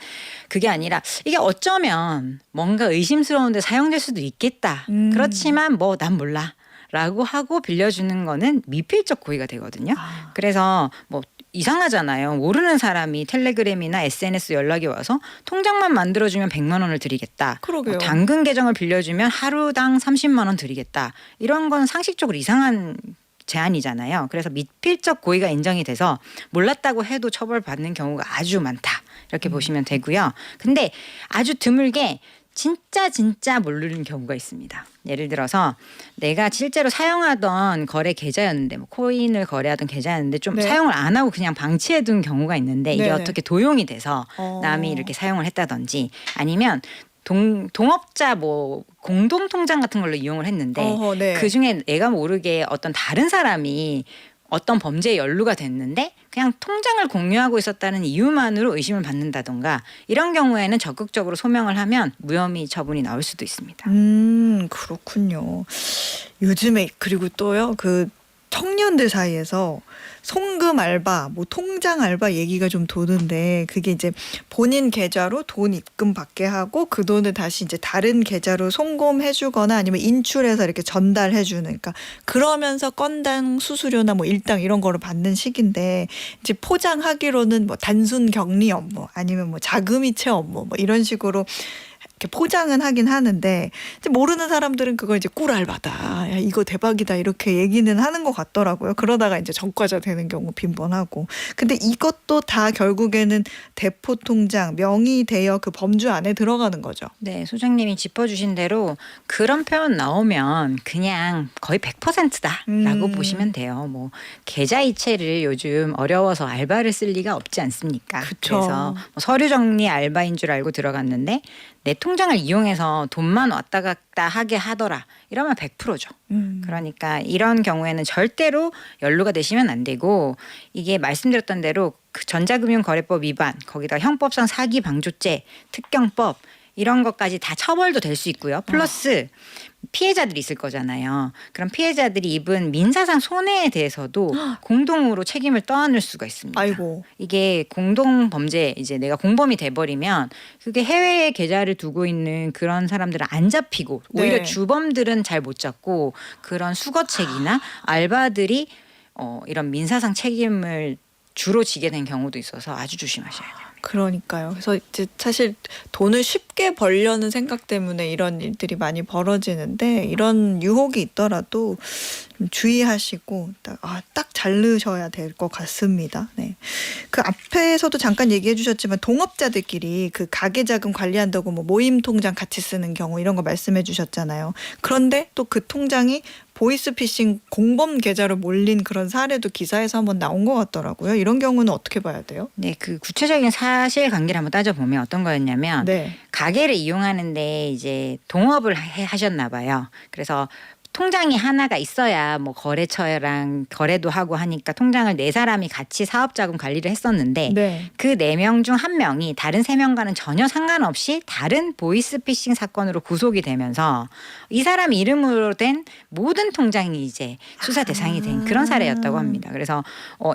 그게 아니라 이게 어쩌면 뭔가 의심스러운데 사용될 수도 있겠다. 그렇지만 뭐 난 몰라. 라고 하고 빌려주는 거는 미필적 고의가 되거든요. 그래서 뭐 이상하잖아요. 모르는 사람이 텔레그램이나 SNS 연락이 와서 통장만 만들어주면 100만 원을 드리겠다. 그러게요. 당근 계정을 빌려주면 하루당 30만 원 드리겠다. 이런 건 상식적으로 이상한 제한이잖아요. 그래서 미필적 고의가 인정이 돼서 몰랐다고 해도 처벌받는 경우가 아주 많다. 이렇게 보시면 되고요. 근데 아주 드물게 진짜 모르는 경우가 있습니다. 예를 들어서 내가 실제로 사용하던 거래 계좌였는데 뭐 코인을 거래하던 계좌였는데 좀 네. 사용을 안 하고 그냥 방치해둔 경우가 있는데 이게 네네. 어떻게 도용이 돼서 남이 이렇게 사용을 했다든지 아니면 동업자 뭐 공동 통장 같은 걸로 이용을 했는데 네. 그 중에 내가 모르게 어떤 다른 사람이 어떤 범죄에 연루가 됐는데 그냥 통장을 공유하고 있었다는 이유만으로 의심을 받는다던가 이런 경우에는 적극적으로 소명을 하면 무혐의 처분이 나올 수도 있습니다. 그렇군요. 요즘에 그리고 또요 그 청년들 사이에서 송금 알바, 뭐 통장 알바 얘기가 좀 도는데 그게 이제 본인 계좌로 돈 입금 받게 하고 그 돈을 다시 이제 다른 계좌로 송금해주거나 아니면 인출해서 이렇게 전달해주는 그러니까 그러면서 건당 수수료나 뭐 일당 이런 거를 받는 식인데 이제 포장하기로는 뭐 단순 격리 업무 아니면 뭐 자금이체 업무 뭐 이런 식으로 이렇게 포장은 하긴 하는데 이제 모르는 사람들은 그걸 이제 꿀알바다. 야, 이거 대박이다 이렇게 얘기는 하는 것 같더라고요. 그러다가 이제 전과자 되는 경우 빈번하고. 근데 이것도 다 결국에는 대포 통장 명의 대여 그 범주 안에 들어가는 거죠. 네, 소장님이 짚어주신 대로 그런 표현 나오면 그냥 거의 100%다라고 보시면 돼요. 뭐 계좌 이체를 요즘 어려워서 알바를 쓸 리가 없지 않습니까? 그쵸. 그래서 뭐 서류 정리 알바인 줄 알고 들어갔는데 내 통장을 이용해서 돈만 왔다 갔다 하게 하더라. 이러면 100%죠. 그러니까 이런 경우에는 절대로 연루가 되시면 안 되고 이게 말씀드렸던 대로 그 전자금융거래법 위반 거기다 형법상 사기방조죄 특경법 이런 것까지 다 처벌도 될 수 있고요. 플러스 피해자들이 있을 거잖아요. 그럼 피해자들이 입은 민사상 손해에 대해서도 공동으로 책임을 떠안을 수가 있습니다. 아이고. 이게 공동 범죄 이제 내가 공범이 돼버리면 그게 해외에 계좌를 두고 있는 그런 사람들은 안 잡히고 오히려 네. 주범들은 잘 못 잡고 그런 수거책이나 알바들이 이런 민사상 책임을 주로 지게 된 경우도 있어서 아주 조심하셔야 돼요. 그러니까요. 그래서 이제 사실 돈을 쉽게 벌려는 생각 때문에 이런 일들이 많이 벌어지는데 이런 유혹이 있더라도 좀 주의하시고 딱 잘 넣으셔야 될 것 같습니다. 네. 그 앞에서도 잠깐 얘기해 주셨지만 동업자들끼리 그 가계자금 관리한다고 뭐 모임 통장 같이 쓰는 경우 이런 거 말씀해 주셨잖아요. 그런데 또 그 통장이 보이스피싱 공범 계좌로 몰린 그런 사례도 기사에서 한번 나온 것 같더라고요. 이런 경우는 어떻게 봐야 돼요? 네, 그 구체적인 사실관계를 한번 따져보면 어떤 거였냐면 네. 가게를 이용하는데 이제 동업을 하셨나 봐요. 그래서 통장이 하나가 있어야 뭐 거래처랑 거래도 하고 하니까 통장을 4사람이 같이 사업자금 관리를 했었는데 네. 그 4명 중 1명이 다른 3명과는 전혀 상관없이 다른 보이스피싱 사건으로 구속이 되면서 이 사람 이름으로 된 모든 통장이 이제 수사 대상이 된 그런 사례였다고 합니다. 그래서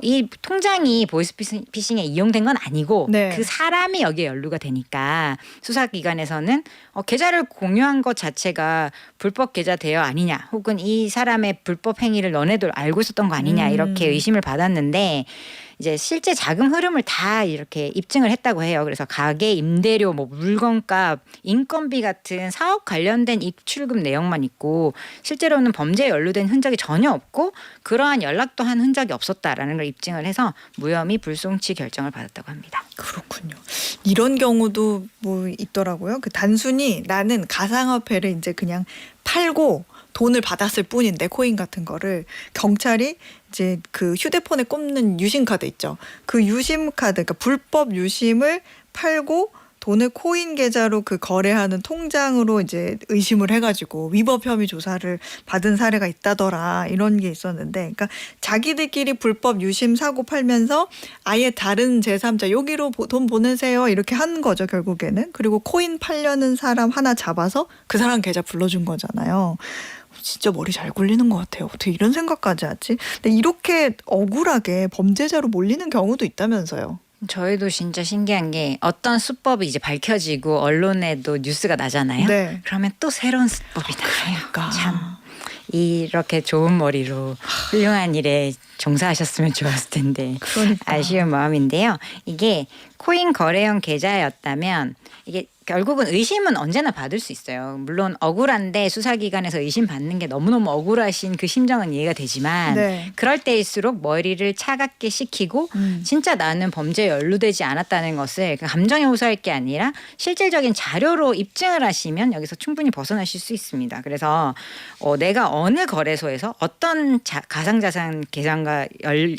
이 통장이 보이스피싱에 이용된 건 아니고 네. 그 사람이 여기에 연루가 되니까 수사기관에서는 계좌를 공유한 것 자체가 불법 계좌 대여 아니냐 혹은 이 사람의 불법 행위를 너네들 알고 있었던 거 아니냐 이렇게 의심을 받았는데 이제 실제 자금 흐름을 다 이렇게 입증을 했다고 해요. 그래서 가게 임대료, 뭐 물건값, 인건비 같은 사업 관련된 입출금 내용만 있고 실제로는 범죄에 연루된 흔적이 전혀 없고 그러한 연락도 한 흔적이 없었다라는 걸 입증을 해서 무혐의 불송치 결정을 받았다고 합니다. 그렇군요. 이런 경우도 뭐 있더라고요. 그 단순히 나는 가상화폐를 이제 그냥 팔고 돈을 받았을 뿐인데 코인 같은 거를 경찰이 이제 그 휴대폰에 꼽는 유심 카드 있죠. 그 유심 카드, 그러니까 불법 유심을 팔고 돈을 코인 계좌로 그 거래하는 통장으로 이제 의심을 해가지고 위법 혐의 조사를 받은 사례가 있다더라 이런 게 있었는데, 그러니까 자기들끼리 불법 유심 사고 팔면서 아예 다른 제3자 여기로 돈 보내세요 이렇게 한 거죠 결국에는. 그리고 코인 팔려는 사람 하나 잡아서 그 사람 계좌 불러준 거잖아요. 진짜 머리 잘 굴리는 것 같아요. 어떻게 이런 생각까지 하지? 근데 이렇게 억울하게 범죄자로 몰리는 경우도 있다면서요. 저희도 진짜 신기한 게 어떤 수법이 이제 밝혀지고 언론에도 뉴스가 나잖아요. 네. 그러면 또 새로운 수법이 나와요. 그러니까. 참 이렇게 좋은 머리로 훌륭한 일에 종사하셨으면 좋았을 텐데 그러니까. 아쉬운 마음인데요. 이게 코인 거래형 계좌였다면 이게 결국은 의심은 언제나 받을 수 있어요. 물론 억울한데 수사기관에서 의심받는 게 너무너무 억울하신 그 심정은 이해가 되지만 네. 그럴 때일수록 머리를 차갑게 식히고 진짜 나는 범죄에 연루되지 않았다는 것을 감정에 호소할 게 아니라 실질적인 자료로 입증을 하시면 여기서 충분히 벗어나실 수 있습니다. 그래서 내가 어느 거래소에서 어떤 가상자산 계좌과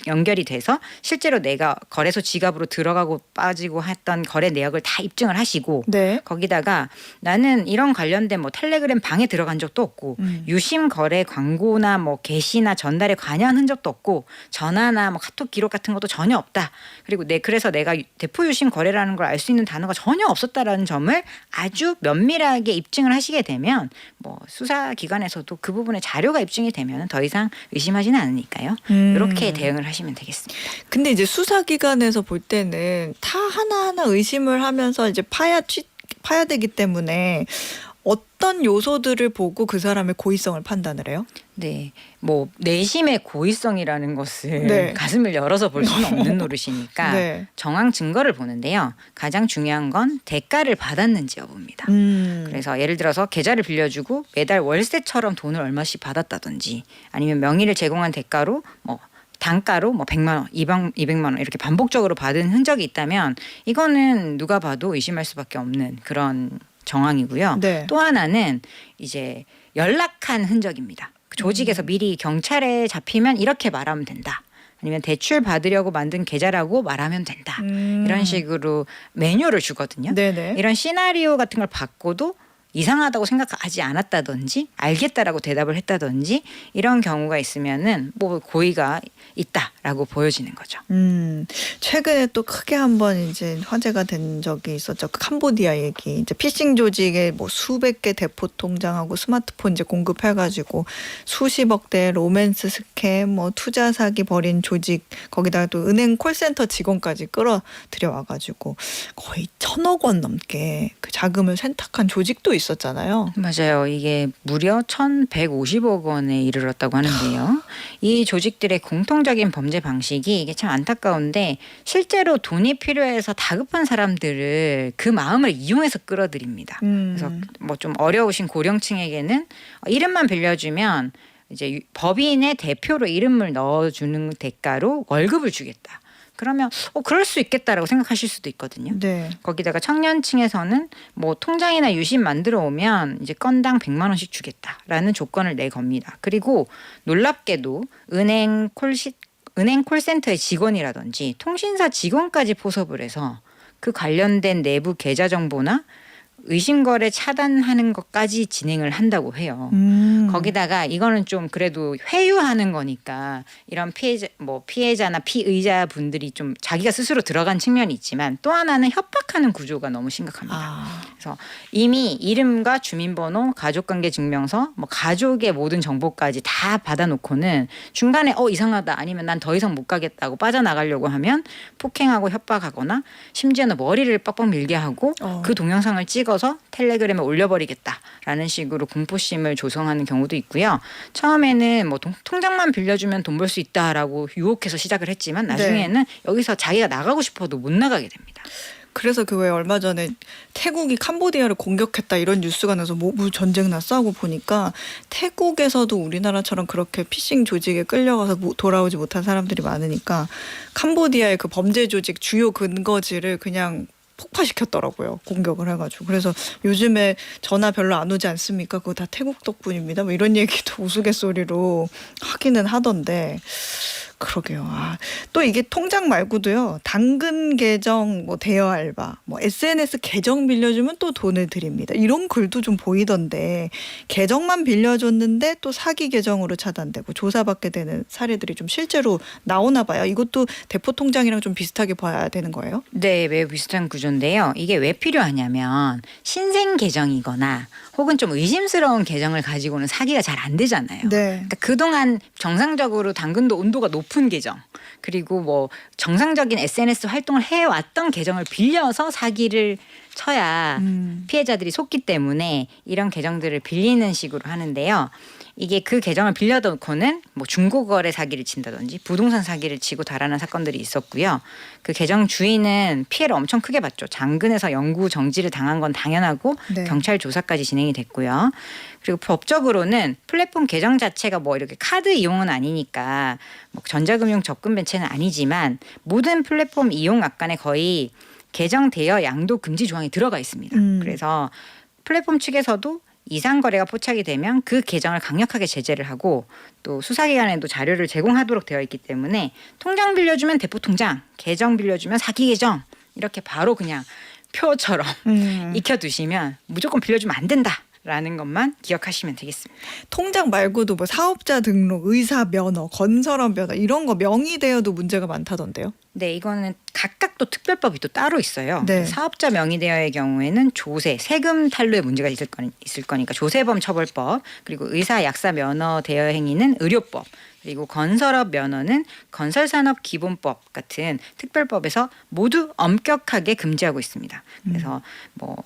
연결이 돼서 실제로 내가 거래소 지갑으로 들어가고 빠지고 했던 거래 내역을 다 입증을 하시고 네. 거기다가 나는 이런 관련된 뭐 텔레그램 방에 들어간 적도 없고 유심 거래 광고나 뭐 게시나 전달에 관여한 흔적도 없고 전화나 뭐 카톡 기록 같은 것도 전혀 없다. 그리고 그래서 내가 대포 유심 거래라는 걸 알 수 있는 단어가 전혀 없었다라는 점을 아주 면밀하게 입증을 하시게 되면 뭐 수사기관에서도 그 부분에 자료가 입증이 되면 더 이상 의심하지는 않으니까요. 이렇게 대응을 하시면 되겠습니다. 근데 이제 수사기관에서 볼 때는 다 하나하나 의심을 하면서 이제 파야 되기 때문에 어떤 요소들을 보고 그 사람의 고의성을 판단을 해요? 네, 뭐 내심의 고의성이라는 것을 네. 가슴을 열어서 볼 수는 없는 노릇이니까 네. 정황 증거를 보는데요. 가장 중요한 건 대가를 받았는지 여부입니다. 그래서 예를 들어서 계좌를 빌려주고 매달 월세처럼 돈을 얼마씩 받았다든지 아니면 명의를 제공한 대가로 뭐 단가로 뭐 100만 원, 200만 원 이렇게 반복적으로 받은 흔적이 있다면 이거는 누가 봐도 의심할 수밖에 없는 그런 정황이고요. 네. 또 하나는 이제 연락한 흔적입니다. 그 조직에서 미리 경찰에 잡히면 이렇게 말하면 된다. 아니면 대출 받으려고 만든 계좌라고 말하면 된다. 이런 식으로 매뉴얼을 주거든요. 네네. 이런 시나리오 같은 걸 받고도 이상하다고 생각하지 않았다든지 알겠다라고 대답을 했다든지 이런 경우가 있으면은 뭐 고의가 있다라고 보여지는 거죠. 최근에 또 크게 한번 이제 화제가 된 적이 있었죠. 그 캄보디아 얘기. 이제 피싱 조직에 뭐 수백 개 대포 통장하고 스마트폰 이제 공급해가지고 수십억대 로맨스 스캠, 뭐 투자 사기 벌인 조직, 거기다가 또 은행 콜센터 직원까지 끌어들여 와가지고 거의 1,000억 원 넘게 그 자금을 세탁한 조직도 있었잖아요. 맞아요. 이게 무려 1,150억 원에 이르렀다고 하는데요. 이 조직들의 공통적인 범죄 방식이 이게 참 안타까운데 실제로 돈이 필요해서 다급한 사람들을 그 마음을 이용해서 끌어들입니다. 그래서 뭐 좀 어려우신 고령층에게는 이름만 빌려주면 이제 법인의 대표로 이름을 넣어주는 대가로 월급을 주겠다. 그러면 그럴 수 있겠다라고 생각하실 수도 있거든요. 네. 거기다가 청년층에서는 뭐 통장이나 유심 만들어 오면 이제 건당 100만 원씩 주겠다라는 조건을 내겁니다. 그리고 놀랍게도 은행 콜센터의 직원이라든지 통신사 직원까지 포섭을 해서 그 관련된 내부 계좌 정보나 의심거래 차단하는 것까지 진행을 한다고 해요. 거기다가 이거는 좀 그래도 회유하는 거니까 이런 피해자나 피의자 분들이 좀 자기가 스스로 들어간 측면이 있지만 또 하나는 협박하는 구조가 너무 심각합니다. 그래서 이미 이름과 주민번호, 가족관계 증명서, 뭐 가족의 모든 정보까지 다 받아놓고는 중간에 이상하다 아니면 난 더 이상 못 가겠다고 빠져나가려고 하면 폭행하고 협박하거나 심지어는 머리를 빡빡 밀게 하고 그 동영상을 찍어 찍어서 텔레그램에 올려버리겠다라는 식으로 공포심을 조성하는 경우도 있고요. 처음에는 뭐 통장만 빌려주면 돈 벌 수 있다라고 유혹해서 시작을 했지만 나중에는 여기서 자기가 나가고 싶어도 못 나가게 됩니다. 그래서 그 왜 얼마 전에 태국이 캄보디아를 공격했다 이런 뉴스가 나서 뭐 전쟁 났어 하고 보니까 태국에서도 우리나라처럼 그렇게 피싱 조직에 끌려가서 돌아오지 못한 사람들이 많으니까 캄보디아의 그 범죄 조직 주요 근거지를 그냥 폭파시켰더라고요. 공격을 해가지고. 그래서 요즘에 전화 별로 안 오지 않습니까? 그거 다 태국 덕분입니다. 뭐 이런 얘기도 우스갯소리로 하기는 하던데. 그러게요. 또 이게 통장 말고도요. 당근 계정, 뭐 대여 알바, 뭐 SNS 계정 빌려주면 또 돈을 드립니다. 이런 글도 좀 보이던데 계정만 빌려줬는데 또 사기 계정으로 차단되고 조사받게 되는 사례들이 좀 실제로 나오나 봐요. 이것도 대포 통장이랑 좀 비슷하게 봐야 되는 거예요? 네, 매우 비슷한 구조인데요. 이게 왜 필요하냐면 신생 계정이거나 혹은 좀 의심스러운 계정을 가지고는 사기가 잘 안 되잖아요. 네. 그러니까 그동안 정상적으로 당근도 온도가 높은 계정 그리고 뭐 정상적인 SNS 활동을 해왔던 계정을 빌려서 사기를 쳐야 피해자들이 속기 때문에 이런 계정들을 빌리는 식으로 하는데요. 이게 그 계정을 빌려놓고는 뭐 중고거래 사기를 친다든지 부동산 사기를 치고 달아난 사건들이 있었고요. 그 계정 주인은 피해를 엄청 크게 봤죠. 장근에서 영구 정지를 당한 건 당연하고 네. 경찰 조사까지 진행이 됐고요. 그리고 법적으로는 플랫폼 계정 자체가 뭐 이렇게 카드 이용은 아니니까 뭐 전자금융 접근 매체는 아니지만 모든 플랫폼 이용 악관에 거의 계정 대여 양도 금지 조항이 들어가 있습니다. 그래서 플랫폼 측에서도 이상 거래가 포착이 되면 그 계정을 강력하게 제재를 하고 또 수사기관에도 자료를 제공하도록 되어 있기 때문에 통장 빌려주면 대포 통장, 계정 빌려주면 사기 계정 이렇게 바로 그냥 표처럼 익혀두시면 무조건 빌려주면 안 된다라는 것만 기억하시면 되겠습니다. 통장 말고도 뭐 사업자 등록, 의사 면허, 건설업 면허 이런 거 명의 대여도 문제가 많다던데요. 네, 이거는 각각 또 특별법이 또 따로 있어요. 네. 사업자 명의 대여의 경우에는 조세, 세금 탈루의 문제가 있을 거니까 조세범 처벌법, 그리고 의사, 약사 면허 대여 행위는 의료법, 그리고 건설업 면허는 건설산업기본법 같은 특별법에서 모두 엄격하게 금지하고 있습니다. 그래서 뭐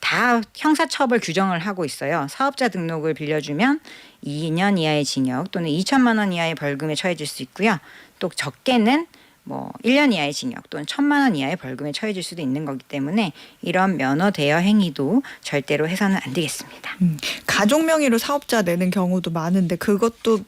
다 형사처벌 규정을 하고 있어요. 사업자 등록을 빌려주면 2년 이하의 징역 또는 2천만 원 이하의 벌금에 처해질 수 있고요. 또 적게는 뭐 1년 이하의 징역 또는 1,000만 원 이하의 벌금에 처해질 수도 있는 거기 때문에 이런 면허 대여 행위도 절대로 해서는 안 되겠습니다. 가족 명의로 사업자 내는 경우도 많은데 그것도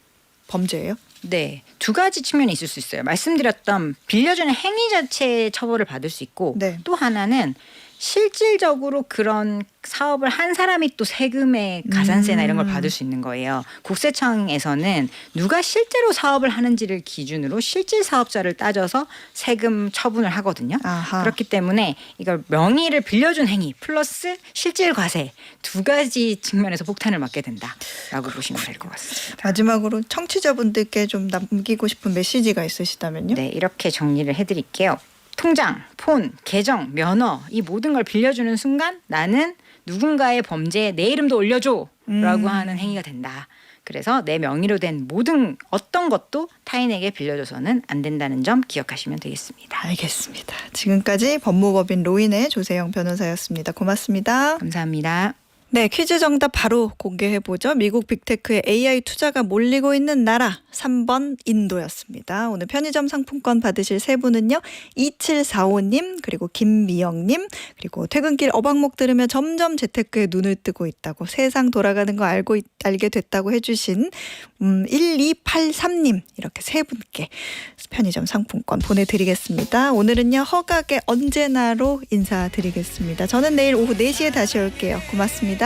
범죄예요? 네, 두 가지 측면이 있을 수 있어요. 말씀드렸던 빌려주는 행위 자체에 처벌을 받을 수 있고 네. 또 하나는 실질적으로 그런 사업을 한 사람이 또 세금의 가산세나 이런 걸 받을 수 있는 거예요. 국세청에서는 누가 실제로 사업을 하는지를 기준으로 실질 사업자를 따져서 세금 처분을 하거든요. 아하. 그렇기 때문에 이걸 명의를 빌려준 행위 플러스 실질 과세 두 가지 측면에서 폭탄을 맞게 된다라고 보시면 될 것 같습니다. 마지막으로 청취자분들께 좀 남기고 싶은 메시지가 있으시다면요? 네, 이렇게 정리를 해드릴게요. 통장, 폰, 계정, 면허 이 모든 걸 빌려주는 순간 나는 누군가의 범죄에 내 이름도 올려줘 라고 하는 행위가 된다. 그래서 내 명의로 된 모든 어떤 것도 타인에게 빌려줘서는 안 된다는 점 기억하시면 되겠습니다. 알겠습니다. 지금까지 법무법인 로인의 조세영 변호사였습니다. 고맙습니다. 감사합니다. 네, 퀴즈 정답 바로 공개해보죠. 미국 빅테크에 AI 투자가 몰리고 있는 나라 3번 인도였습니다. 오늘 편의점 상품권 받으실 세 분은요. 2745님 그리고 김미영님 그리고 퇴근길 어방목 들으며 점점 재테크에 눈을 뜨고 있다고 세상 돌아가는 거 알게 됐다고 해주신 1283님 이렇게 세 분께 편의점 상품권 보내드리겠습니다. 오늘은요. 허각의 언제나로 인사드리겠습니다. 저는 내일 오후 4시에 다시 올게요. 고맙습니다.